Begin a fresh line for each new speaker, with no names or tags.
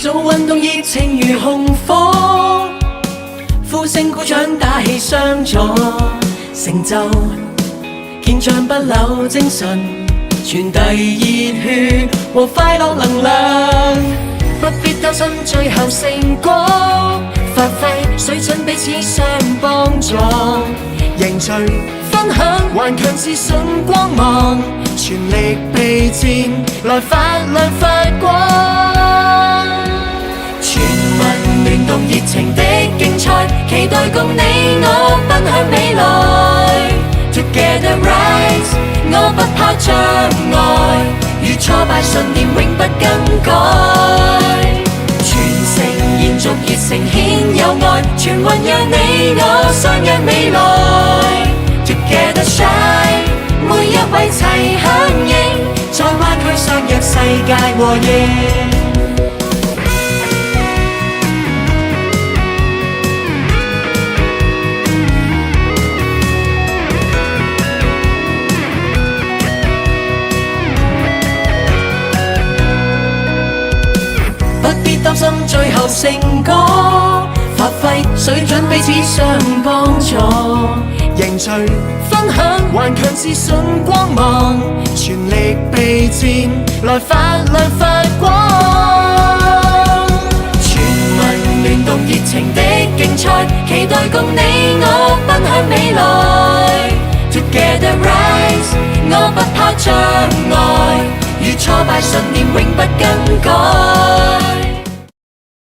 做運動熱情如紅火，呼聲鼓掌打氣相助，成就健將不朽精神，傳遞熱血和快樂能量。不必擔心最後成果，發揮水準彼此相幫助，凝聚分享頑強自信光芒，全力備戰來發亮發光。全民聯動熱情的競賽，期待共你我分享未來。Together rise， 我不怕障礙，與挫敗信念永不更改。傳承延續熱誠顯有愛，全運讓你我相約未來。Together shine， 每一位齊響應，在灣區相約世界和應。擔心最後成果，發揮水準彼此相幫助，凝聚分享頑強自信光芒，全力備戰來發亮發光。全民聯動熱情的競賽，期待共你我分享未來。Together rise， 我不怕障礙，與挫敗信念永不更改。